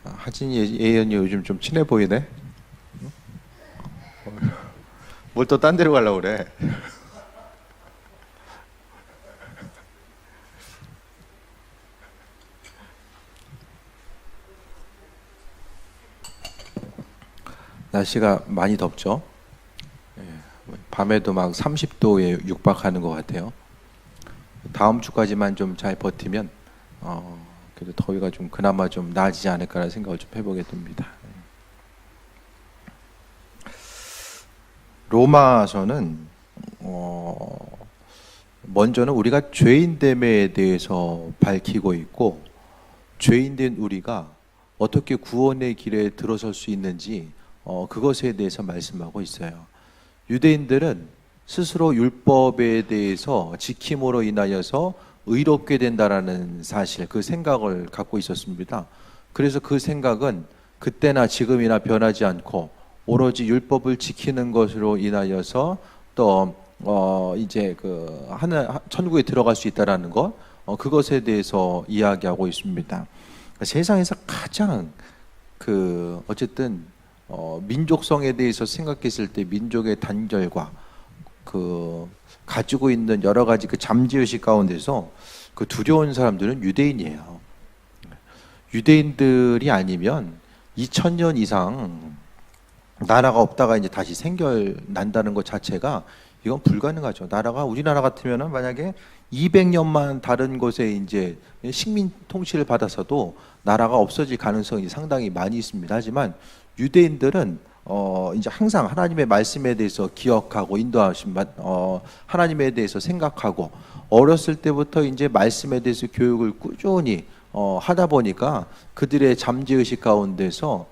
하진이 예연이 요즘 좀 친해 보이네. 뭘 또 딴 데로 가려고 그래. 날씨가 많이 덥죠. 예, 밤에도 막 30도에 육박하는 것 같아요. 다음 주까지만 좀 잘 버티면 그래도 더위가 좀 그나마 좀 나아지지 않을까라는 생각을 좀 해보게 됩니다. 로마서는 먼저는 우리가 죄인됨에 대해서 밝히고 있고, 죄인된 우리가 어떻게 구원의 길에 들어설 수 있는지 그것에 대해서 말씀하고 있어요. 유대인들은 스스로 율법에 대해서 지킴으로 인하여서 의롭게 된다라는 사실, 그 생각을 갖고 있었습니다. 그래서 그 생각은 그때나 지금이나 변하지 않고 오로지 율법을 지키는 것으로 인하여서 또 이제 그 하늘 천국에 들어갈 수 있다라는 것, 그것에 대해서 이야기하고 있습니다. 세상에서 가장 그 어쨌든 민족성에 대해서 생각했을 때 민족의 단결과 그 가지고 있는 여러 가지 그 잠재의식 가운데서 그 두려운 사람들은 유대인이에요. 유대인들이 아니면 2000년 이상 나라가 없다가 이제 다시 생겨난다는 것 자체가 이건 불가능하죠. 나라가 우리나라 같으면은 만약에 200년만 다른 곳에 이제 식민 통치를 받아서도 나라가 없어질 가능성이 상당히 많이 있습니다. 하지만 유대인들은 이제 항상 하나님의 말씀에 대해서 기억하고 인도하신 하나님에 대해서 생각하고 어렸을 때부터 이제 말씀에 대해서 교육을 꾸준히 하다 보니까 그들의 잠재의식 가운데서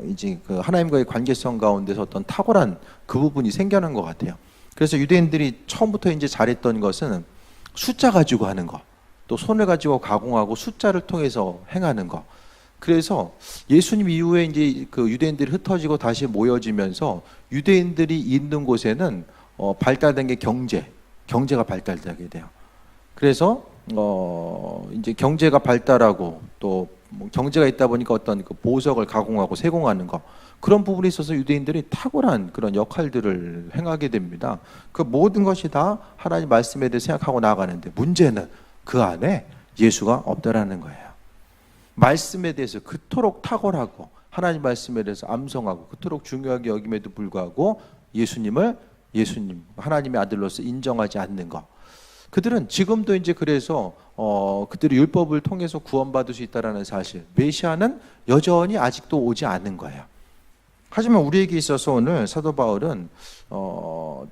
이제 그 하나님과의 관계성 가운데서 어떤 탁월한 그 부분이 생겨난 것 같아요. 그래서 유대인들이 처음부터 이제 잘했던 것은 숫자 가지고 하는 것, 또 손을 가지고 가공하고 숫자를 통해서 행하는 것. 그래서 예수님 이후에 이제 그 유대인들이 흩어지고 다시 모여지면서 유대인들이 있는 곳에는 발달된 게 경제가 발달되게 돼요. 그래서 이제 경제가 발달하고 또 뭐 경제가 있다 보니까 어떤 그 보석을 가공하고 세공하는 거, 그런 부분에 있어서 유대인들이 탁월한 그런 역할들을 행하게 됩니다. 그 모든 것이 다 하나님 말씀에 대해 생각하고 나아가는데, 문제는 그 안에 예수가 없다라는 거예요. 말씀에 대해서 그토록 탁월하고 하나님 말씀에 대해서 암송하고 그토록 중요하게 여김에도 불구하고 예수님 하나님의 아들로서 인정하지 않는 것. 그들은 지금도 이제 그래서 그들이 율법을 통해서 구원받을 수 있다라는 사실, 메시아는 여전히 아직도 오지 않은 거예요. 하지만 우리에게 있어서 오늘 사도 바울은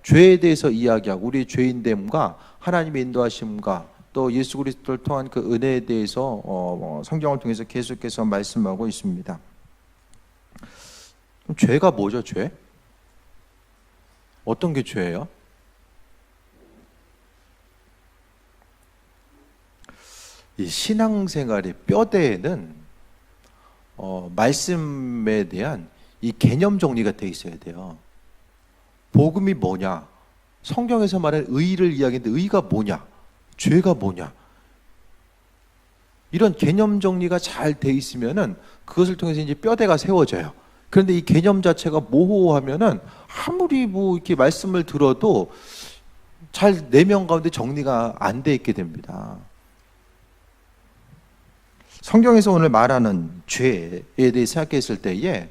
죄에 대해서 이야기하고 우리의 죄인됨과 하나님의 인도하심과 또 예수 그리스도를 통한 그 은혜에 대해서 성경을 통해서 계속해서 말씀하고 있습니다. 그럼 죄가 뭐죠? 죄? 어떤 게 죄예요? 이 신앙생활의 뼈대에는 말씀에 대한 이 개념 정리가 돼 있어야 돼요. 복음이 뭐냐? 성경에서 말하는 의를 이야기하는데 의가 뭐냐? 죄가 뭐냐? 이런 개념 정리가 잘 돼 있으면은 그것을 통해서 이제 뼈대가 세워져요. 그런데 이 개념 자체가 모호하면은 아무리 뭐 이렇게 말씀을 들어도 잘 내면 가운데 정리가 안 돼 있게 됩니다. 성경에서 오늘 말하는 죄에 대해 생각했을 때에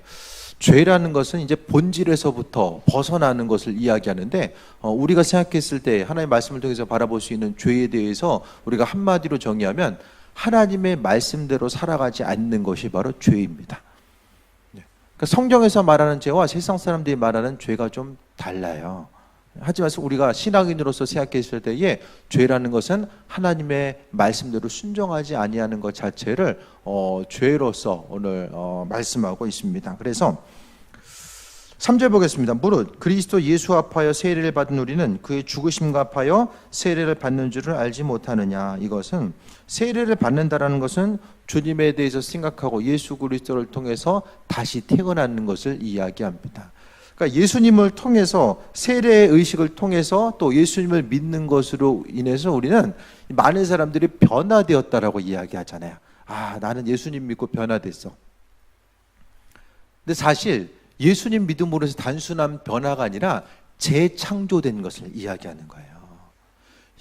죄라는 것은 이제 본질에서부터 벗어나는 것을 이야기하는데, 우리가 생각했을 때 하나님의 말씀을 통해서 바라볼 수 있는 죄에 대해서 우리가 한마디로 정의하면 하나님의 말씀대로 살아가지 않는 것이 바로 죄입니다. 그러니까 성경에서 말하는 죄와 세상 사람들이 말하는 죄가 좀 달라요. 하지만 우리가 신앙인으로서 생각했을 때에 죄라는 것은 하나님의 말씀대로 순종하지 아니하는 것 자체를 죄로서 오늘 말씀하고 있습니다. 그래서 3절 보겠습니다. 무릇 그리스도 예수 합하여 세례를 받은 우리는 그의 죽으심과 합하여 세례를 받는 줄을 알지 못하느냐. 이것은 세례를 받는다라는 것은 주님에 대해서 생각하고 예수 그리스도를 통해서 다시 태어나는 것을 이야기합니다. 그러니까 예수님을 통해서, 세례의 의식을 통해서 또 예수님을 믿는 것으로 인해서 우리는 많은 사람들이 변화되었다라고 이야기하잖아요. 아, 나는 예수님 믿고 변화됐어. 근데 사실 예수님 믿음으로 해서 단순한 변화가 아니라 재창조된 것을 이야기하는 거예요.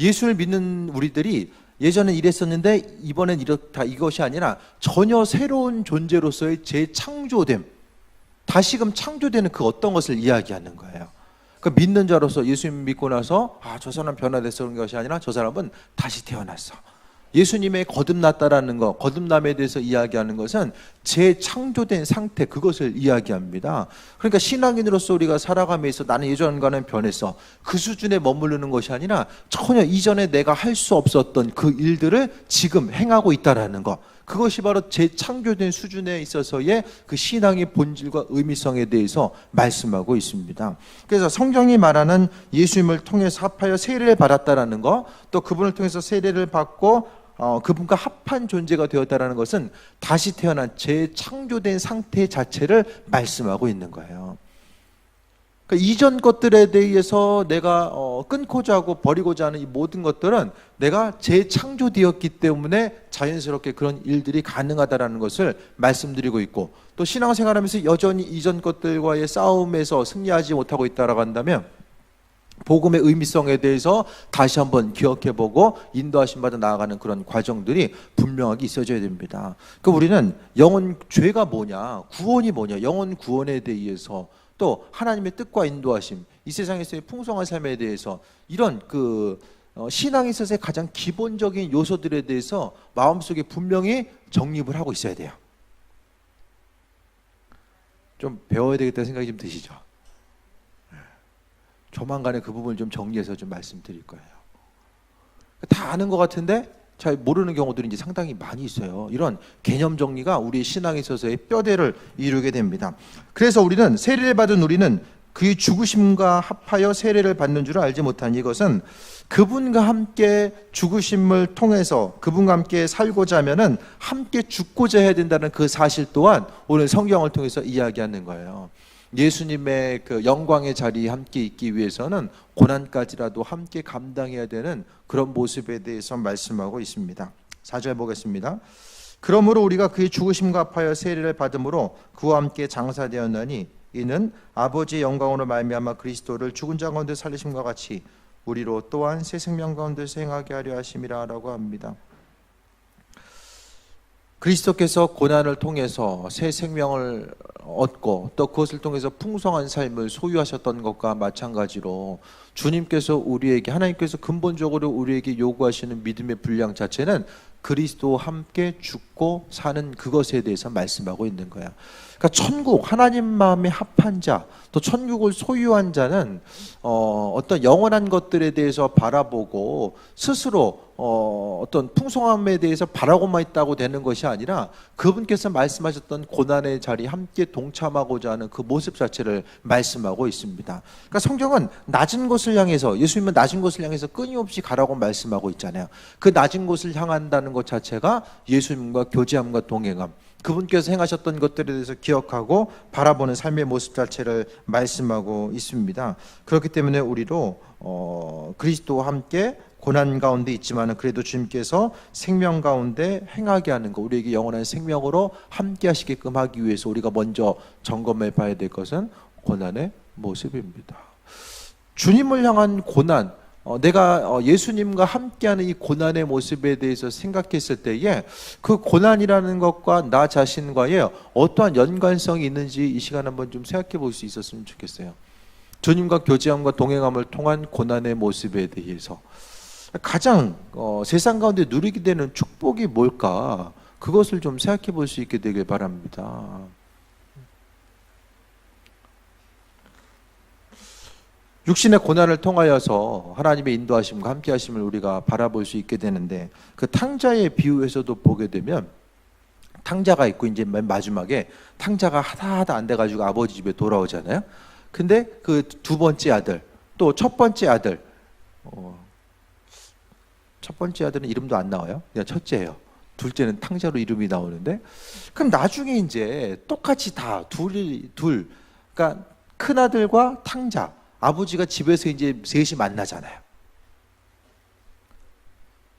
예수를 믿는 우리들이 예전엔 이랬었는데 이번엔 이렇다, 이것이 아니라 전혀 새로운 존재로서의 재창조됨, 다시금 창조되는 그 어떤 것을 이야기하는 거예요. 그 믿는 자로서 예수님 믿고 나서 저 사람 변화됐어 그런 것이 아니라 저 사람은 다시 태어났어. 예수님의 거듭났다라는 것, 거듭남에 대해서 이야기하는 것은 재창조된 상태, 그것을 이야기합니다. 그러니까 신앙인으로서 우리가 살아가면서 나는 예전과는 변했어, 그 수준에 머무르는 것이 아니라 전혀 이전에 내가 할 수 없었던 그 일들을 지금 행하고 있다라는 것, 그것이 바로 재창조된 수준에 있어서의 그 신앙의 본질과 의미성에 대해서 말씀하고 있습니다. 그래서 성경이 말하는 예수님을 통해서 합하여 세례를 받았다라는 것, 또 그분을 통해서 세례를 받고 그분과 합한 존재가 되었다라는 것은 다시 태어난 재창조된 상태 자체를 말씀하고 있는 거예요. 그러니까 이전 것들에 대해서 내가 끊고자 하고 버리고자 하는 이 모든 것들은 내가 재창조되었기 때문에 자연스럽게 그런 일들이 가능하다라는 것을 말씀드리고 있고, 또 신앙생활하면서 여전히 이전 것들과의 싸움에서 승리하지 못하고 있다라고 한다면 복음의 의미성에 대해서 다시 한번 기억해보고 인도하심 받아 나아가는 그런 과정들이 분명하게 있어져야 됩니다. 그러니까 우리는 영혼 죄가 뭐냐, 구원이 뭐냐, 영혼 구원에 대해서, 또 하나님의 뜻과 인도하심, 이 세상에서의 풍성한 삶에 대해서, 이런 신앙에 있어서의 가장 기본적인 요소들에 대해서 마음속에 분명히 정립을 하고 있어야 돼요. 좀 배워야 되겠다는 생각이 좀 드시죠? 조만간에 그 부분을 좀 정리해서 좀 말씀드릴 거예요. 다 아는 것 같은데 잘 모르는 경우들이 이제 상당히 많이 있어요. 이런 개념 정리가 우리 신앙에 있어서의 뼈대를 이루게 됩니다. 그래서 우리는 세례를 받은 우리는 그의 죽으심과 합하여 세례를 받는 줄 알지 못하니, 이것은 그분과 함께 죽으심을 통해서 그분과 함께 살고자 하면은 함께 죽고자 해야 된다는 그 사실 또한 오늘 성경을 통해서 이야기하는 거예요. 예수님의 그 영광의 자리에 함께 있기 위해서는 고난까지라도 함께 감당해야 되는 그런 모습에 대해서 말씀하고 있습니다. 4절 보겠습니다. 그러므로 우리가 그의 죽으심과 합하여 세례를 받음으로 그와 함께 장사되었나니, 이는 아버지의 영광으로 말미암아 그리스도를 죽은 자 가운데 살리심과 같이 우리로 또한 새 생명 가운데서 행하게 하려 하심이라 라고 합니다. 그리스도께서 고난을 통해서 새 생명을 얻고 또 그것을 통해서 풍성한 삶을 소유하셨던 것과 마찬가지로 주님께서 우리에게, 하나님께서 근본적으로 우리에게 요구하시는 믿음의 분량 자체는 그리스도와 함께 죽고 사는 그것에 대해서 말씀하고 있는 거야. 그러니까 천국, 하나님 마음에 합한 자, 또 천국을 소유한 자는 어떤 영원한 것들에 대해서 바라보고 스스로 어떤 풍성함에 대해서 바라고만 있다고 되는 것이 아니라 그분께서 말씀하셨던 고난의 자리에 함께 동참하고자 하는 그 모습 자체를 말씀하고 있습니다. 그러니까 성경은 낮은 곳을 향해서, 예수님은 낮은 곳을 향해서 끊임없이 가라고 말씀하고 있잖아요. 그 낮은 곳을 향한다는 것 자체가 예수님과 교제함과 동행함, 그분께서 행하셨던 것들에 대해서 기억하고 바라보는 삶의 모습 자체를 말씀하고 있습니다. 그렇기 때문에 우리도 그리스도와 함께 고난 가운데 있지만 그래도 주님께서 생명 가운데 행하게 하는 것, 우리에게 영원한 생명으로 함께 하시게끔 하기 위해서 우리가 먼저 점검해 봐야 될 것은 고난의 모습입니다. 주님을 향한 고난, 내가 예수님과 함께하는 이 고난의 모습에 대해서 생각했을 때에 그 고난이라는 것과 나 자신과의 어떠한 연관성이 있는지 이 시간 한번 좀 생각해 볼 수 있었으면 좋겠어요. 주님과 교제함과 동행함을 통한 고난의 모습에 대해서 가장 세상 가운데 누리게 되는 축복이 뭘까, 그것을 좀 생각해 볼 수 있게 되길 바랍니다. 육신의 고난을 통하여서 하나님의 인도하심과 함께 하심을 우리가 바라볼 수 있게 되는데, 그 탕자의 비유에서도 보게 되면 탕자가 있고 이제 맨 마지막에 탕자가 하다 안 돼가지고 아버지 집에 돌아오잖아요. 근데 그 두 번째 아들, 또 첫 번째 아들, 첫 번째 아들은 이름도 안 나와요. 그냥 첫째예요. 둘째는 탕자로 이름이 나오는데, 그럼 나중에 이제 똑같이 다 그러니까 큰 아들과 탕자, 아버지가 집에서 이제 셋이 만나잖아요.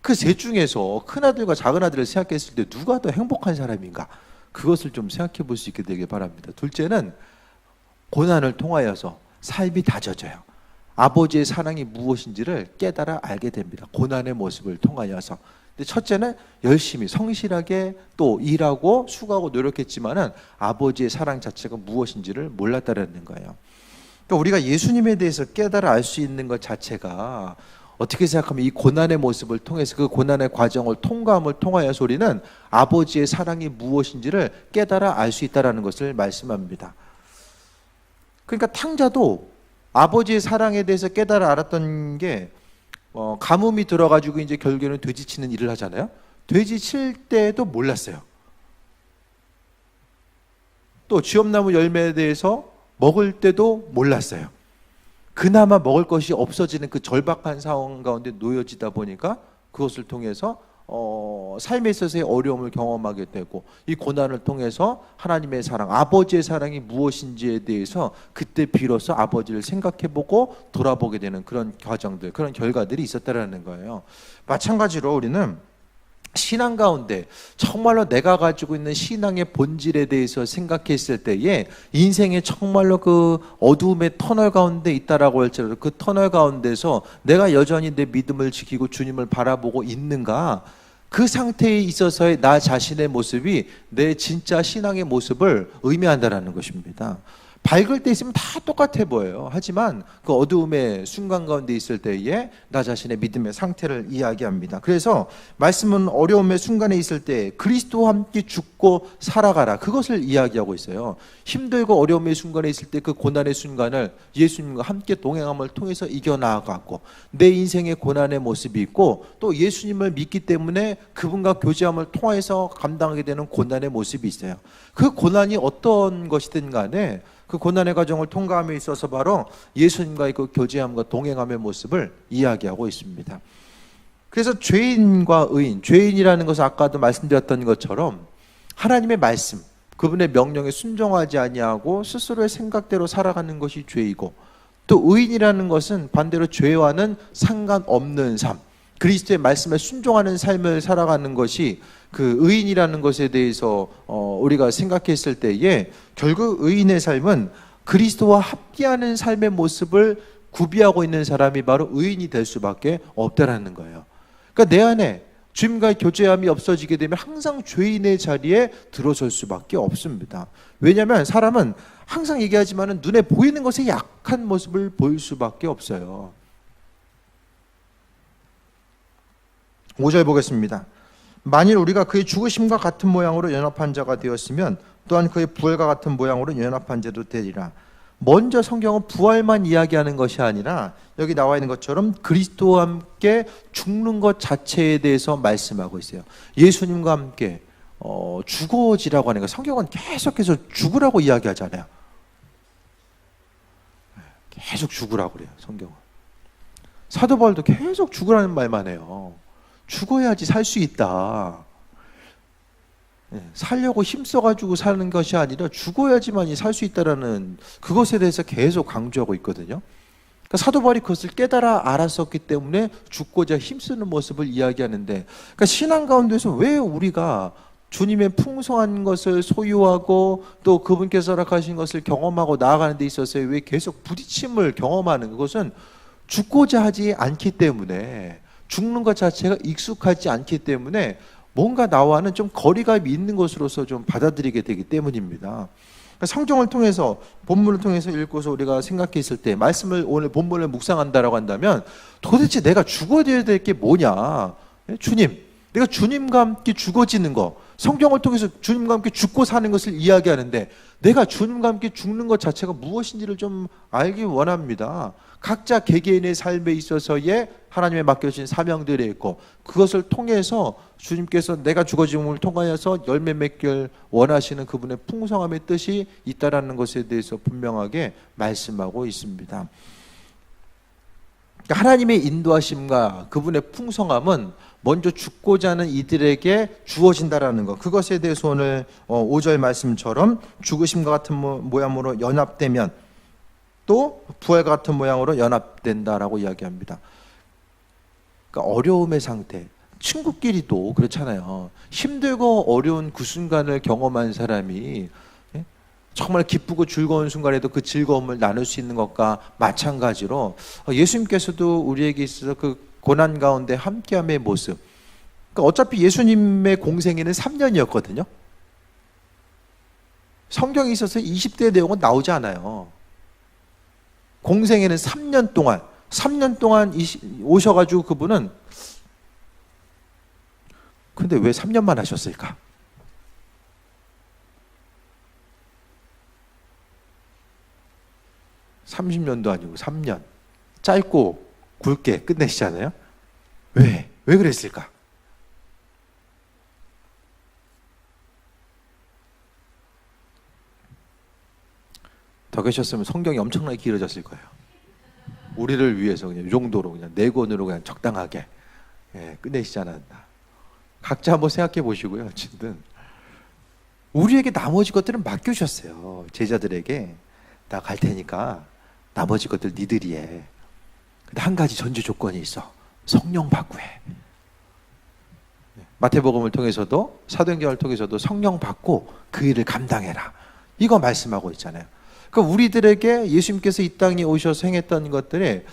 그 셋 중에서 큰아들과 작은아들을 생각했을 때 누가 더 행복한 사람인가? 그것을 좀 생각해 볼 수 있게 되길 바랍니다. 둘째는 고난을 통하여서 삶이 다져져요. 아버지의 사랑이 무엇인지를 깨달아 알게 됩니다. 고난의 모습을 통하여서. 근데 첫째는 열심히 성실하게 또 일하고 수고하고 노력했지만은 아버지의 사랑 자체가 무엇인지를 몰랐다는 거예요. 그러니까 우리가 예수님에 대해서 깨달아 알 수 있는 것 자체가 어떻게 생각하면 이 고난의 모습을 통해서 그 고난의 과정을 통과함을 통하여서 우리는 아버지의 사랑이 무엇인지를 깨달아 알 수 있다는 것을 말씀합니다. 그러니까 탕자도 아버지의 사랑에 대해서 깨달아 알았던 게 가뭄이 들어가지고 이제 결국에는 돼지 치는 일을 하잖아요. 돼지 칠 때도 몰랐어요. 또 쥐엄나무 열매에 대해서 먹을 때도 몰랐어요. 그나마 먹을 것이 없어지는 그 절박한 상황 가운데 놓여지다 보니까 그것을 통해서 삶에 있어서의 어려움을 경험하게 되고 이 고난을 통해서 하나님의 사랑, 아버지의 사랑이 무엇인지에 대해서 그때 비로소 아버지를 생각해보고 돌아보게 되는 그런 과정들, 그런 결과들이 있었다라는 거예요. 마찬가지로 우리는 신앙 가운데 정말로 내가 가지고 있는 신앙의 본질에 대해서 생각했을 때에 인생에 정말로 그 어두움의 터널 가운데 있다라고 할지라도 그 터널 가운데서 내가 여전히 내 믿음을 지키고 주님을 바라보고 있는가, 그 상태에 있어서의 나 자신의 모습이 내 진짜 신앙의 모습을 의미한다라는 것입니다. 밝을 때 있으면 다 똑같아 보여요. 하지만 그 어두움의 순간 가운데 있을 때에 나 자신의 믿음의 상태를 이야기합니다. 그래서 말씀은 어려움의 순간에 있을 때 그리스도와 함께 죽고 살아가라, 그것을 이야기하고 있어요. 힘들고 어려움의 순간에 있을 때 그 고난의 순간을 예수님과 함께 동행함을 통해서 이겨나가고 내 인생의 고난의 모습이 있고 또 예수님을 믿기 때문에 그분과 교제함을 통해서 감당하게 되는 고난의 모습이 있어요. 그 고난이 어떤 것이든 간에 그 고난의 과정을 통과함에 있어서 바로 예수님과의 그 교제함과 동행함의 모습을 이야기하고 있습니다. 그래서 죄인과 의인, 죄인이라는 것은 아까도 말씀드렸던 것처럼 하나님의 말씀, 그분의 명령에 순종하지 아니하고 스스로의 생각대로 살아가는 것이 죄이고, 또 의인이라는 것은 반대로 죄와는 상관없는 삶, 그리스도의 말씀에 순종하는 삶을 살아가는 것이 그 의인이라는 것에 대해서 우리가 생각했을 때에 결국 의인의 삶은 그리스도와 함께하는 삶의 모습을 구비하고 있는 사람이 바로 의인이 될 수밖에 없다라는 거예요. 그러니까 내 안에 주님과의 교제함이 없어지게 되면 항상 죄인의 자리에 들어설 수밖에 없습니다. 왜냐하면 사람은 항상 얘기하지만 눈에 보이는 것에 약한 모습을 보일 수밖에 없어요. 5절 보겠습니다. 만일 우리가 그의 죽으심과 같은 모양으로 연합한 자가 되었으면 또한 그의 부활과 같은 모양으로 연합한 자도 되리라. 먼저 성경은 부활만 이야기하는 것이 아니라 여기 나와 있는 것처럼 그리스도와 함께 죽는 것 자체에 대해서 말씀하고 있어요. 예수님과 함께 죽어지라고 하는 거, 성경은 계속해서 죽으라고 이야기하잖아요. 계속 죽으라고 그래요, 성경은. 사도 바울도 계속 죽으라는 말만 해요. 죽어야지 살 수 있다. 살려고 힘써가지고 사는 것이 아니라 죽어야지만이 살 수 있다라는 그것에 대해서 계속 강조하고 있거든요. 그러니까 사도 바울이 그것을 깨달아 알았었기 때문에 죽고자 힘쓰는 모습을 이야기하는데, 그러니까 신앙 가운데서 왜 우리가 주님의 풍성한 것을 소유하고 또 그분께서 허락하신 것을 경험하고 나아가는 데 있어서 왜 계속 부딪힘을 경험하는 그것은 죽고자 하지 않기 때문에, 죽는 것 자체가 익숙하지 않기 때문에 뭔가 나와는 좀 거리감이 있는 것으로서 좀 받아들이게 되기 때문입니다. 성경을 통해서, 본문을 통해서 읽고서 우리가 생각했을 때, 말씀을 오늘 본문을 묵상한다라고 한다면 도대체 내가 죽어야 될 게 뭐냐? 주님, 내가 주님과 함께 죽어지는 거, 성경을 통해서 주님과 함께 죽고 사는 것을 이야기하는데 내가 주님과 함께 죽는 것 자체가 무엇인지를 좀 알기 원합니다. 각자 개개인의 삶에 있어서의 하나님의 맡겨진 사명들이 있고 그것을 통해서 주님께서 내가 죽어짐을 통하여서 열매 맺길 원하시는 그분의 풍성함의 뜻이 있다라는 것에 대해서 분명하게 말씀하고 있습니다. 하나님의 인도하심과 그분의 풍성함은 먼저 죽고자 하는 이들에게 주어진다라는 것, 그것에 대해서 오늘 5절 말씀처럼 죽으심과 같은 모양으로 연합되면 또 부활과 같은 모양으로 연합된다라고 이야기합니다. 그러니까 어려움의 상태, 친구끼리도 그렇잖아요. 힘들고 어려운 그 순간을 경험한 사람이 정말 기쁘고 즐거운 순간에도 그 즐거움을 나눌 수 있는 것과 마찬가지로 예수님께서도 우리에게 있어서 그 고난 가운데 함께함의 모습. 그러니까 어차피 예수님의 공생애는 3년이었거든요. 성경에 있어서 20대 내용은 나오지 않아요. 공생애는 3년 동안 오셔가지고 그분은 근데 왜 3년만 하셨을까? (30년도) 아니고 3년 짧고 굵게 끝내시잖아요. 왜 그랬을까? 더 계셨으면 성경이 엄청나게 길어졌을 거예요. 우리를 위해서 그냥 이 정도로 그냥 4권으로 그냥 적당하게 끝내시지 않았나. 각자 한번 생각해 보시고요. 어쨌든 우리에게 나머지 것들은 맡겨주셨어요. 제자들에게 나 갈 테니까 나머지 것들 니들이 해. 근데 한 가지 전제 조건이 있어. 성령 받고 해. 마태복음을 통해서도 사도행전을 통해서도 성령 받고 그 일을 감당해라. 이거 말씀하고 있잖아요. 그러니까 우리들에게 예수님께서 이 땅에 오셔서 행했던 것들이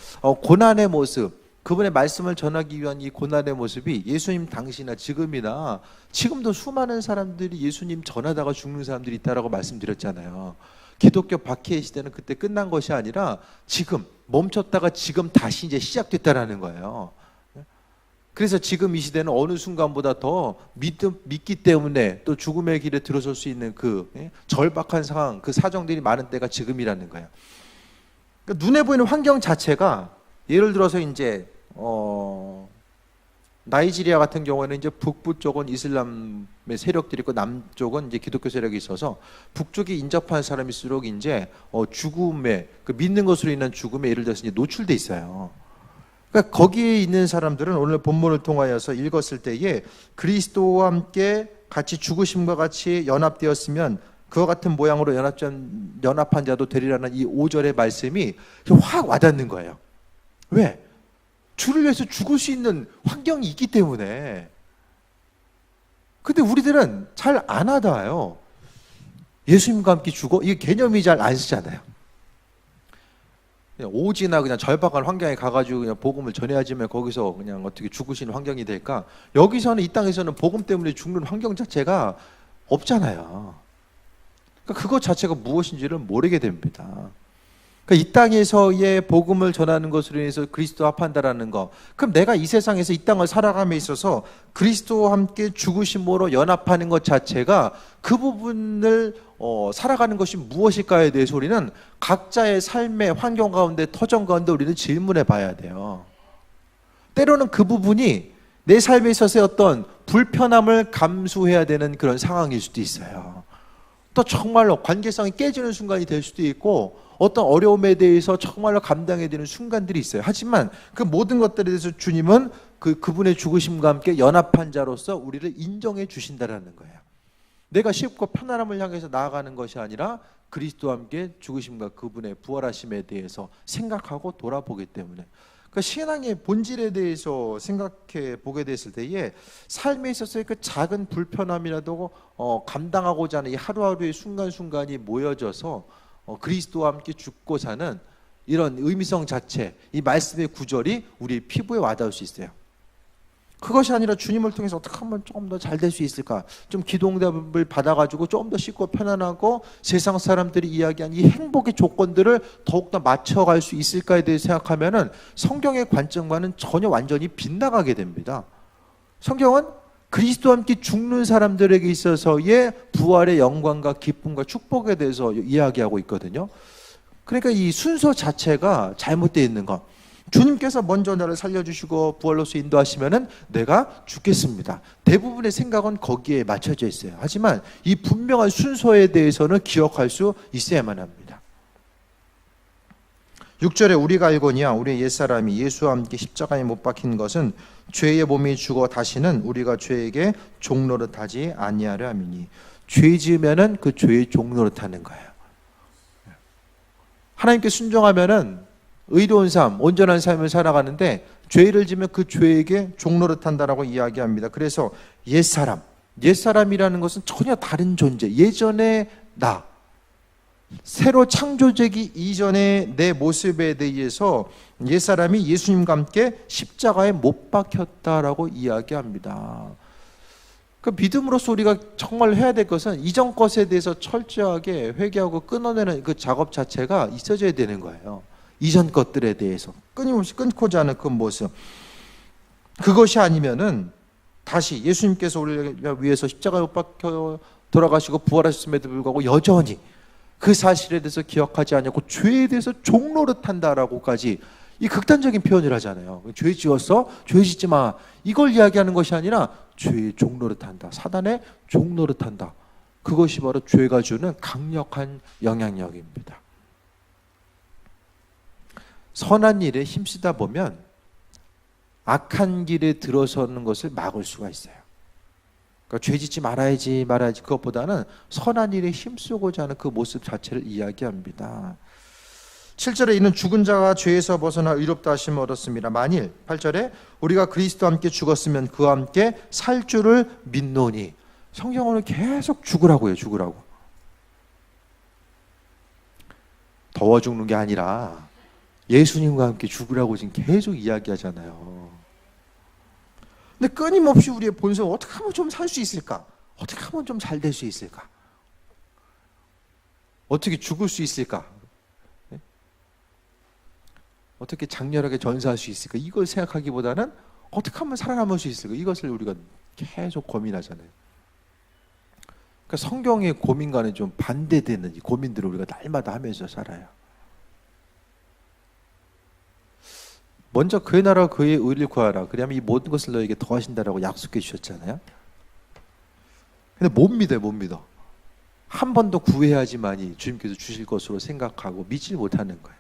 고난의 모습, 그분의 말씀을 전하기 위한 이 고난의 모습이 예수님 당시나 지금이나 지금도 수많은 사람들이 예수님 전하다가 죽는 사람들이 있다라고 말씀드렸잖아요. 기독교 박해의 시대는 그때 끝난 것이 아니라 지금 멈췄다가 지금 다시 이제 시작됐다라는 거예요. 그래서 지금 이 시대는 어느 순간보다 더 믿기 때문에 또 죽음의 길에 들어설 수 있는 그 절박한 상황, 그 사정들이 많은 때가 지금이라는 거예요. 그러니까 눈에 보이는 환경 자체가 예를 들어서 이제 나이지리아 같은 경우에는 이제 북부 쪽은 이슬람의 세력들이 있고 남쪽은 이제 기독교 세력이 있어서 북쪽이 인접한 사람일수록 이제 죽음의 그 믿는 것으로 인한 죽음에 예를 들어서 이제 노출돼 있어요. 그러니까 거기에 있는 사람들은 오늘 본문을 통하여서 읽었을 때에 그리스도와 함께 같이 죽으심과 같이 연합되었으면 그와 같은 모양으로 연합한 자도 되리라는 이 5절의 말씀이 확 와닿는 거예요. 왜? 주를 위해서 죽을 수 있는 환경이 있기 때문에. 근데 우리들은 잘 안 하다요. 예수님과 함께 죽어? 이게 개념이 잘 안 쓰잖아요. 그냥 오지나 그냥 절박한 환경에 가가지고 그냥 복음을 전해야지만 거기서 그냥 어떻게 죽으시는 환경이 될까? 여기서는 이 땅에서는 복음 때문에 죽는 환경 자체가 없잖아요. 그러니까 그것 자체가 무엇인지를 모르게 됩니다. 그러니까 이 땅에서의 복음을 전하는 것으로 인해서 그리스도와 합한다라는 거. 그럼 내가 이 세상에서 이 땅을 살아감에 있어서 그리스도와 함께 죽으심으로 연합하는 것 자체가 그 부분을 살아가는 것이 무엇일까에 대해서 우리는 각자의 삶의 환경 가운데 터전 가운데 우리는 질문해 봐야 돼요. 때로는 그 부분이 내 삶에 있어서의 어떤 불편함을 감수해야 되는 그런 상황일 수도 있어요. 또 정말로 관계성이 깨지는 순간이 될 수도 있고 어떤 어려움에 대해서 정말로 감당해야 되는 순간들이 있어요. 하지만 그 모든 것들에 대해서 주님은 그분의 죽으심과 함께 연합한 자로서 우리를 인정해 주신다라는 거예요. 내가 쉽고 편안함을 향해서 나아가는 것이 아니라 그리스도와 함께 죽으심과 그분의 부활하심에 대해서 생각하고 돌아보기 때문에 그 신앙의 본질에 대해서 생각해 보게 됐을 때에 삶에 있어서의 그 작은 불편함이라도 감당하고자 하는 이 하루하루의 순간순간이 모여져서 그리스도와 함께 죽고 사는 이런 의미성 자체, 이 말씀의 구절이 우리 피부에 와닿을 수 있어요. 그것이 아니라 주님을 통해서 어떻게 하면 조금 더 잘 될 수 있을까? 좀 기도응답을 받아가지고 조금 더 쉽고 편안하고 세상 사람들이 이야기한 이 행복의 조건들을 더욱더 맞춰갈 수 있을까에 대해 생각하면은 성경의 관점과는 전혀 완전히 빗나가게 됩니다. 성경은 그리스도와 함께 죽는 사람들에게 있어서의 부활의 영광과 기쁨과 축복에 대해서 이야기하고 있거든요. 그러니까 이 순서 자체가 잘못되어 있는 것. 주님께서 먼저 나를 살려주시고 부활로서 인도하시면은 내가 죽겠습니다. 대부분의 생각은 거기에 맞춰져 있어요. 하지만 이 분명한 순서에 대해서는 기억할 수 있어야만 합니다. 6절에 우리가 알거니와 우리의 옛사람이 예수와 함께 십자가에 못 박힌 것은 죄의 몸이 죽어 다시는 우리가 죄에게 종노릇하지 아니하려 함이니. 죄 지으면은 그 죄의 종노릇하는 거예요. 하나님께 순종하면은 의로운 삶, 온전한 삶을 살아가는데 죄를 지면 그 죄에게 종노릇한다라고 이야기합니다. 그래서 옛사람이라는 것은 전혀 다른 존재, 예전의 나, 새로 창조되기 이전의 내 모습에 대해서 옛사람이 예수님과 함께 십자가에 못 박혔다라고 이야기합니다. 그 믿음으로써 우리가 정말 해야 될 것은 이전 것에 대해서 철저하게 회개하고 끊어내는 그 작업 자체가 있어져야 되는 거예요. 이전 것들에 대해서 끊임없이 끊고자 하는 그 모습. 그것이 아니면은 다시 예수님께서 우리를 위해서 십자가에 못 박혀 돌아가시고 부활하셨음에도 불구하고 여전히 그 사실에 대해서 기억하지 않고 죄에 대해서 종노릇한다라고까지 이 극단적인 표현을 하잖아요. 죄 지었어? 죄 짓지 마. 이걸 이야기하는 것이 아니라 죄의 종노릇한다. 사단의 종노릇한다. 그것이 바로 죄가 주는 강력한 영향력입니다. 선한 일에 힘쓰다 보면 악한 길에 들어서는 것을 막을 수가 있어요. 그러니까 죄 짓지 말아야지 그것보다는 선한 일에 힘쓰고자 하는 그 모습 자체를 이야기합니다. 7절에 이는 죽은 자가 죄에서 벗어나 의롭다 하심을 얻었습니다. 만일 8절에 우리가 그리스도와 함께 죽었으면 그와 함께 살 줄을 믿노니. 성경은 계속 죽으라고 해요. 죽으라고. 더워 죽는 게 아니라 예수님과 함께 죽으라고 지금 계속 이야기하잖아요. 근데 끊임없이 우리의 본성 어떻게 하면 좀 살 수 있을까? 어떻게 하면 좀 잘 될 수 있을까? 어떻게 죽을 수 있을까? 네? 어떻게 장렬하게 전사할 수 있을까? 이걸 생각하기보다는 어떻게 하면 살아남을 수 있을까? 이것을 우리가 계속 고민하잖아요. 그러니까 성경의 고민과는 좀 반대되는 이 고민들을 우리가 날마다 하면서 살아요. 먼저 그의 나라와 그의 의를 구하라. 그러면 이 모든 것을 너에게 더하신다라고 약속해 주셨잖아요. 근데 못 믿어. 한 번 더 구해야지만이 주님께서 주실 것으로 생각하고 믿지 못하는 거예요.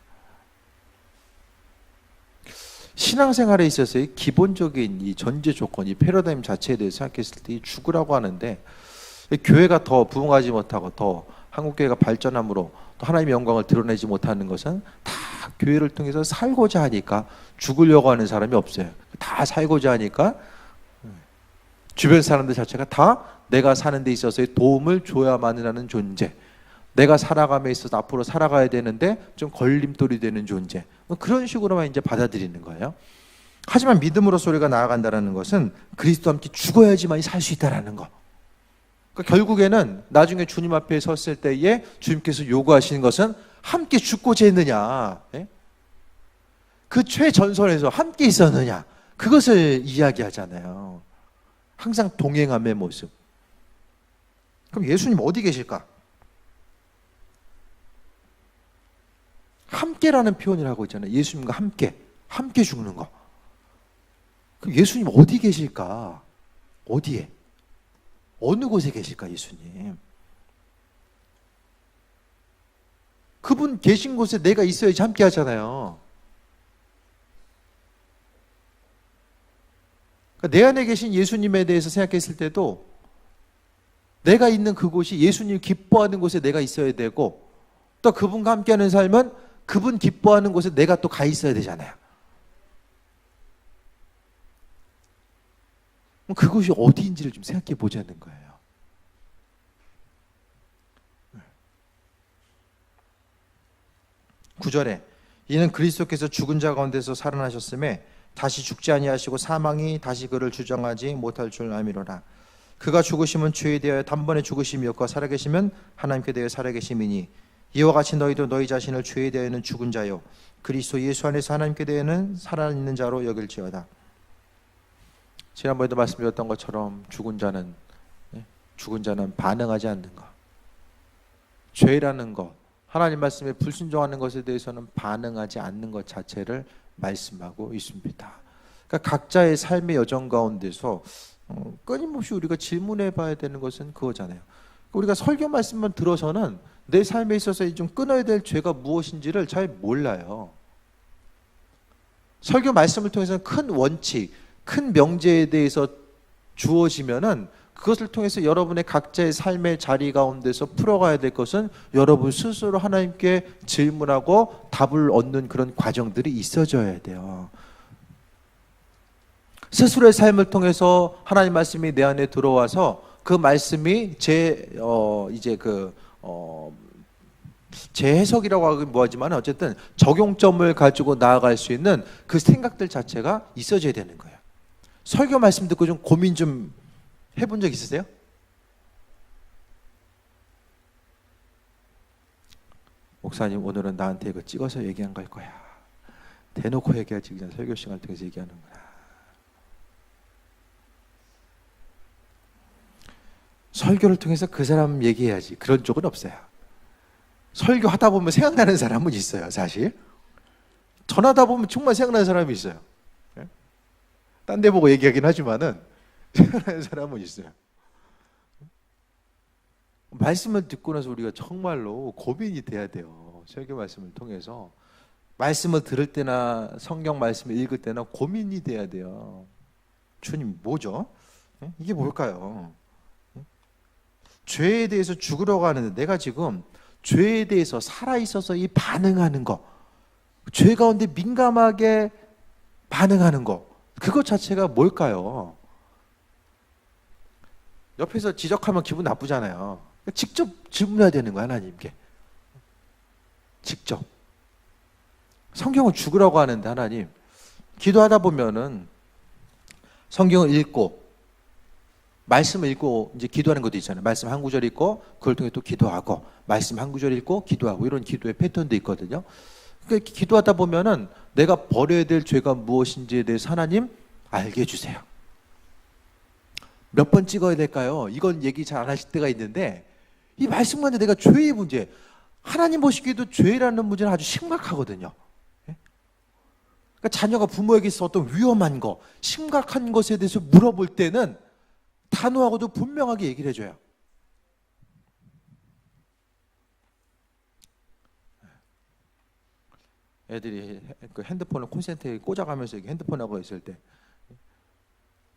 신앙생활에 있어서의 기본적인 이 전제 조건, 이 패러다임 자체에 대해서 생각했을 때 죽으라고 하는데, 교회가 더 부흥하지 못하고 더 한국교회가 발전함으로 또 하나님의 영광을 드러내지 못하는 것은 다 교회를 통해서 살고자 하니까 죽으려고 하는 사람이 없어요. 다 살고자 하니까 주변 사람들 자체가 다 내가 사는 데 있어서의 도움을 줘야만 하는 존재, 내가 살아감에 있어서 앞으로 살아가야 되는데 좀 걸림돌이 되는 존재, 그런 식으로만 이제 받아들이는 거예요. 하지만 믿음으로서 우리가 나아간다는 것은 그리스도와 함께 죽어야지만 살 수 있다는 거. 그러니까 결국에는 나중에 주님 앞에 섰을 때에 주님께서 요구하시는 것은 함께 죽고자 했느냐, 그 최전선에서 함께 있었느냐, 그것을 이야기하잖아요. 항상 동행함의 모습. 그럼 예수님 어디 계실까? 함께라는 표현을 하고 있잖아요. 예수님과 함께 죽는 거. 그럼 예수님 어디 계실까? 어디에? 어느 곳에 계실까, 예수님? 그분 계신 곳에 내가 있어야지 함께 하잖아요. 그러니까 내 안에 계신 예수님에 대해서 생각했을 때도 내가 있는 그곳이 예수님 기뻐하는 곳에 내가 있어야 되고, 또 그분과 함께하는 삶은 그분 기뻐하는 곳에 내가 또 가 있어야 되잖아요. 그곳이 어디인지를 좀 생각해 보자는 거예요. 9절에 이는 그리스도께서 죽은 자 가운데서 살아나셨음에 다시 죽지 아니하시고 사망이 다시 그를 주장하지 못할 줄 아미로라. 그가 죽으심은 죄에 대하여 단번에 죽으심이었고 살아계시면 하나님께 대하여 살아계심이니 이와 같이 너희도 너희 자신을 죄에 대하여는 죽은 자요 그리스도 예수 안에서 하나님께 대하여는 살아있는 자로 여길지어다. 지난번에도 말씀드렸던 것처럼 죽은 자는 반응하지 않는 것, 죄라는 것, 하나님 말씀에 불순종하는 것에 대해서는 반응하지 않는 것 자체를 말씀하고 있습니다. 그러니까 각자의 삶의 여정 가운데서 끊임없이 우리가 질문해 봐야 되는 것은 그거잖아요. 우리가 설교 말씀만 들어서는 내 삶에 있어서 좀 끊어야 될 죄가 무엇인지를 잘 몰라요. 설교 말씀을 통해서는 큰 원칙, 큰 명제에 대해서 주어지면은 그것을 통해서 여러분의 각자의 삶의 자리 가운데서 풀어가야 될 것은 여러분 스스로 하나님께 질문하고 답을 얻는 그런 과정들이 있어져야 돼요. 스스로의 삶을 통해서 하나님 말씀이 내 안에 들어와서 그 말씀이 제 해석이라고 하긴 뭐하지만 어쨌든 적용점을 가지고 나아갈 수 있는 그 생각들 자체가 있어져야 되는 거예요. 설교 말씀 듣고 좀 고민 좀 해본 적 있으세요? 목사님 오늘은 나한테 이거 찍어서 얘기한 걸 거야. 대놓고 얘기하지 그냥 설교 시간을 통해서 얘기하는구나. 설교를 통해서 그 사람 얘기해야지. 그런 쪽은 없어요. 설교하다 보면 생각나는 사람은 있어요. 사실 전하다 보면 정말 생각나는 사람이 있어요. 딴 데 보고 얘기하긴 하지만은 생각나는 사람은 있어요. 말씀을 듣고 나서 우리가 정말로 고민이 돼야 돼요. 설교 말씀을 통해서 말씀을 들을 때나 성경 말씀을 읽을 때나 고민이 돼야 돼요. 주님 뭐죠? 이게 뭘까요? 죄에 대해서 죽으려고 하는데 내가 지금 죄에 대해서 살아있어서 이 반응하는 거, 죄 가운데 민감하게 반응하는 거, 그것 자체가 뭘까요? 옆에서 지적하면 기분 나쁘잖아요. 직접 질문해야 되는 거야, 하나님께. 직접. 성경을 죽으라고 하는데 하나님, 기도하다 보면은 성경을 읽고 말씀을 읽고 이제 기도하는 것도 있잖아요. 말씀 한 구절 읽고 그걸 통해 또 기도하고 말씀 한 구절 읽고 기도하고 이런 기도의 패턴도 있거든요. 그러니까 기도하다 보면은 내가 버려야 될 죄가 무엇인지에 대해서 하나님 알게 해주세요. 몇 번 찍어야 될까요? 이건 얘기 잘 안 하실 때가 있는데 이 말씀 가운데 내가 죄의 문제, 하나님 보시기에도 죄라는 문제는 아주 심각하거든요. 그러니까 자녀가 부모에게 있어 어떤 위험한 거, 심각한 것에 대해서 물어볼 때는 단호하고도 분명하게 얘기를 해줘요. 애들이 그 핸드폰을 콘센트에 꽂아가면서 핸드폰하고 있을 때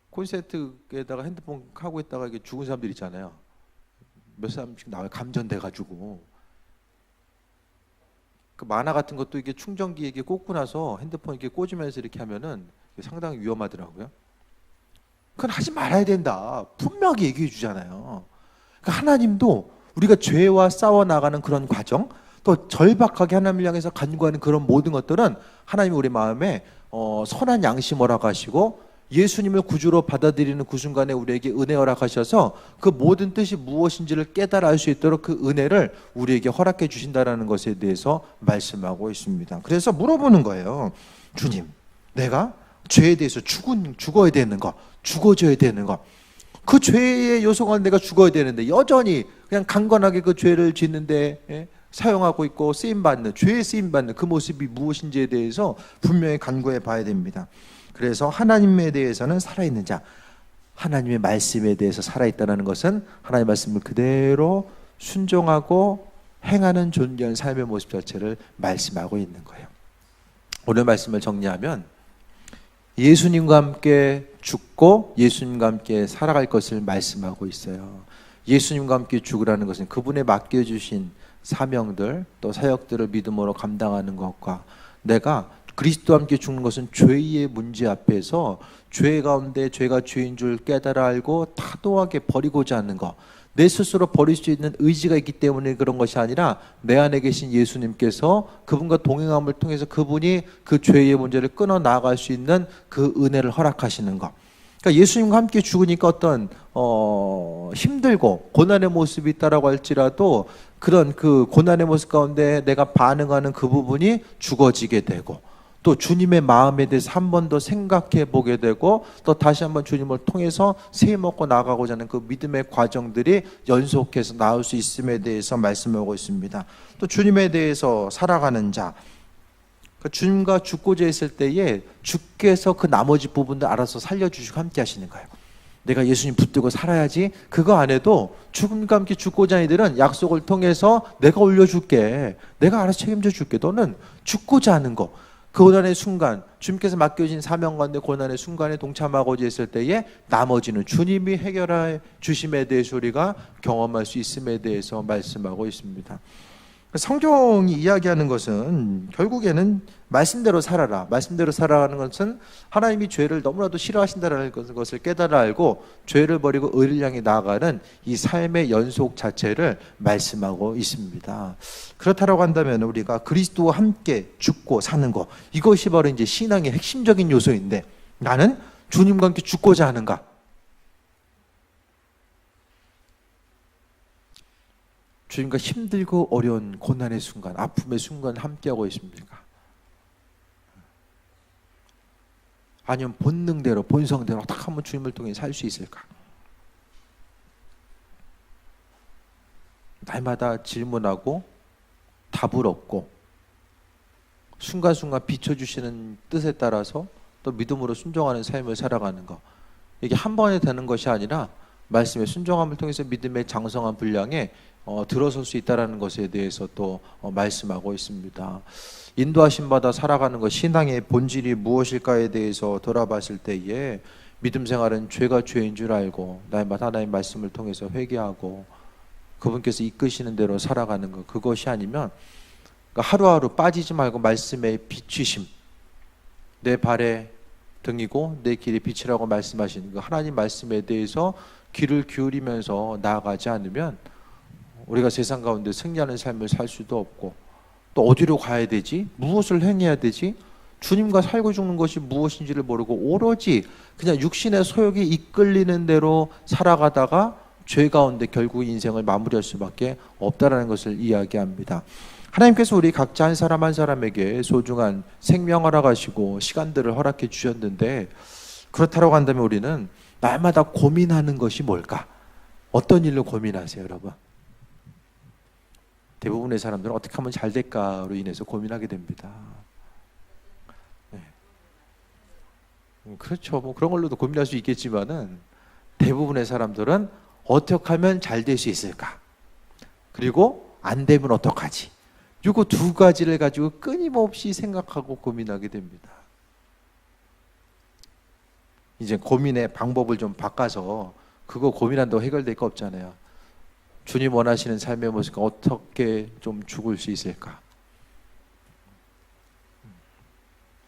콘센트에다가 핸드폰 하고 있다가 이게 죽은 사람들 있잖아요. 몇 사람씩 나와요. 감전돼가지고. 그 만화 같은 것도 이게 충전기에 이게 꽂고 나서 핸드폰 이렇게 꽂으면서 이렇게 하면은 상당히 위험하더라고요. 그건 하지 말아야 된다. 분명하게 얘기해 주잖아요. 그러니까 하나님도 우리가 죄와 싸워 나가는 그런 과정, 또 절박하게 하나님을 향해서 간구하는 그런 모든 것들은 하나님이 우리 마음에 선한 양심 허락하시고 예수님을 구주로 받아들이는 그 순간에 우리에게 은혜 허락하셔서 그 모든 뜻이 무엇인지를 깨달아 알 수 있도록 그 은혜를 우리에게 허락해 주신다라는 것에 대해서 말씀하고 있습니다. 그래서 물어보는 거예요. 주님, 내가 죄에 대해서 죽어야 되는 거, 죽어져야 되는 거, 그 죄의 요소가 내가 죽어야 되는데 여전히 그냥 강건하게 그 죄를 짓는데 사용하고 있고 쓰임받는, 죄에 쓰임받는 그 모습이 무엇인지에 대해서 분명히 간구해 봐야 됩니다. 그래서 하나님에 대해서는 살아있는 자, 하나님의 말씀에 대해서 살아있다는 것은 하나님의 말씀을 그대로 순종하고 행하는 존귀한 삶의 모습 자체를 말씀하고 있는 거예요. 오늘 말씀을 정리하면 예수님과 함께 죽고 예수님과 함께 살아갈 것을 말씀하고 있어요. 예수님과 함께 죽으라는 것은 그분의 맡겨주신 사명들 또 사역들을 믿음으로 감당하는 것과 내가 그리스도와 함께 죽는 것은 죄의 문제 앞에서 죄 가운데 죄가 죄인 줄 깨달아 알고 타도하게 버리고자 하는 것, 내 스스로 버릴 수 있는 의지가 있기 때문에 그런 것이 아니라 내 안에 계신 예수님께서 그분과 동행함을 통해서 그분이 그 죄의 문제를 끊어 나아갈 수 있는 그 은혜를 허락하시는 것. 그러니까 예수님과 함께 죽으니까 어떤 힘들고 고난의 모습이 있다라고 할지라도 그런 그 고난의 모습 가운데 내가 반응하는 그 부분이 죽어지게 되고 또 주님의 마음에 대해서 한 번 더 생각해 보게 되고 또 다시 한번 주님을 통해서 새 먹고 나가고자 하는 그 믿음의 과정들이 연속해서 나올 수 있음에 대해서 말씀하고 있습니다. 또 주님에 대해서 살아가는 자, 주님과 죽고자 했을 때에 주께서 그 나머지 부분들 알아서 살려주시고 함께 하시는 거예요. 내가 예수님 붙들고 살아야지, 그거 안 해도 죽음과 함께 죽고자 하는 이들은 약속을 통해서 내가 올려줄게, 내가 알아서 책임져 줄게, 너는 죽고자 하는 거, 그 고난의 순간, 주님께서 맡겨진 사명 가운데 고난의 순간에 동참하고자 했을 때에 나머지는 주님이 해결해 주심에 대해서 우리가 경험할 수 있음에 대해서 말씀하고 있습니다. 성경이 이야기하는 것은 결국에는 말씀대로 살아라. 말씀대로 살아가는 것은 하나님이 죄를 너무나도 싫어하신다는 것을 깨달아 알고 죄를 버리고 의를 향해 나아가는 이 삶의 연속 자체를 말씀하고 있습니다. 그렇다고 한다면 우리가 그리스도와 함께 죽고 사는 것, 이것이 바로 이제 신앙의 핵심적인 요소인데, 나는 주님과 함께 죽고자 하는가? 주님과 힘들고 어려운 고난의 순간, 아픔의 순간 함께하고 있습니까? 아니면 본능대로, 본성대로 어떻게 하면 주님을 통해 살 수 있을까? 날마다 질문하고 답을 얻고 순간순간 비춰주시는 뜻에 따라서 또 믿음으로 순종하는 삶을 살아가는 것, 이게 한 번에 되는 것이 아니라 말씀의 순종함을 통해서 믿음의 장성한 분량에 들어설 수 있다는 것에 대해서 또 말씀하고 있습니다. 인도하심 받아 살아가는 것, 신앙의 본질이 무엇일까에 대해서 돌아봤을 때에 믿음 생활은 죄가 죄인 줄 알고 날마다 하나님의 말씀을 통해서 회개하고 그분께서 이끄시는 대로 살아가는 것, 그것이 아니면 하루하루 빠지지 말고 말씀의 비추심, 내 발의 등이고 내 길의 빛이라고 말씀하시는 그 하나님 말씀에 대해서 귀를 기울이면서 나아가지 않으면 우리가 세상 가운데 승리하는 삶을 살 수도 없고, 또 어디로 가야 되지? 무엇을 행해야 되지? 주님과 살고 죽는 것이 무엇인지를 모르고 오로지 그냥 육신의 소욕이 이끌리는 대로 살아가다가 죄 가운데 결국 인생을 마무리할 수밖에 없다라는 것을 이야기합니다. 하나님께서 우리 각자 한 사람 한 사람에게 소중한 생명을 허락하시고 시간들을 허락해 주셨는데, 그렇다고 한다면 우리는 날마다 고민하는 것이 뭘까? 어떤 일로 고민하세요, 여러분? 대부분의 사람들은 어떻게 하면 잘 될까로 인해서 고민하게 됩니다. 네. 그렇죠. 뭐 그런 걸로도 고민할 수 있겠지만은 대부분의 사람들은 어떻게 하면 잘 될 수 있을까? 그리고 안 되면 어떡하지? 이거 두 가지를 가지고 끊임없이 생각하고 고민하게 됩니다. 이제 고민의 방법을 좀 바꿔서 그거 고민한다고 해결될 거 없잖아요. 주님 원하시는 삶의 모습과 어떻게 좀 죽을 수 있을까?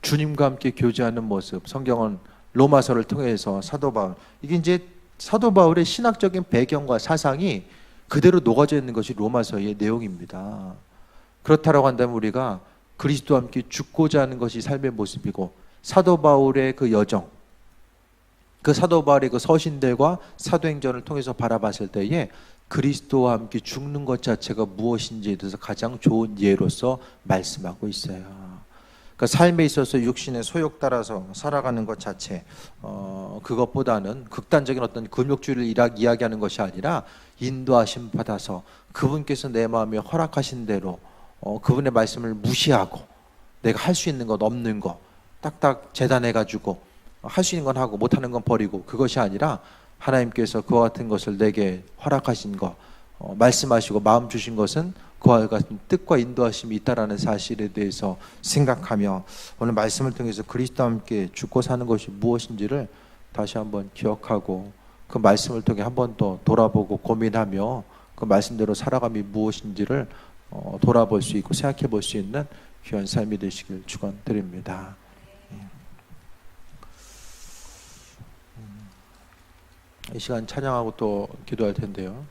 주님과 함께 교제하는 모습, 성경은 로마서를 통해서 사도 바울, 이게 이제 사도 바울의 신학적인 배경과 사상이 그대로 녹아져 있는 것이 로마서의 내용입니다. 그렇다고 한다면 우리가 그리스도와 함께 죽고자 하는 것이 삶의 모습이고, 사도 바울의 그 여정, 그 사도 바울의 그 서신들과 사도행전을 통해서 바라봤을 때에 그리스도와 함께 죽는 것 자체가 무엇인지에 대해서 가장 좋은 예로서 말씀하고 있어요. 그러니까 삶에 있어서 육신의 소욕 따라서 살아가는 것 자체, 그것보다는 극단적인 어떤 금욕주의를 이야기하는 것이 아니라 인도하심 받아서 그분께서 내 마음에 허락하신 대로 그분의 말씀을 무시하고 내가 할 수 있는 것 없는 거 딱딱 재단해가지고 할 수 있는 건 하고 못하는 건 버리고, 그것이 아니라 하나님께서 그와 같은 것을 내게 허락하신 것, 말씀하시고 마음 주신 것은 그와 같은 뜻과 인도하심이 있다라는 사실에 대해서 생각하며 오늘 말씀을 통해서 그리스도와 함께 죽고 사는 것이 무엇인지를 다시 한번 기억하고 그 말씀을 통해 한 번 더 돌아보고 고민하며 그 말씀대로 살아감이 무엇인지를 돌아볼 수 있고 생각해 볼 수 있는 귀한 삶이 되시길 축원드립니다. 이 시간 찬양하고 또 기도할 텐데요.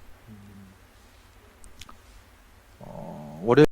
월요일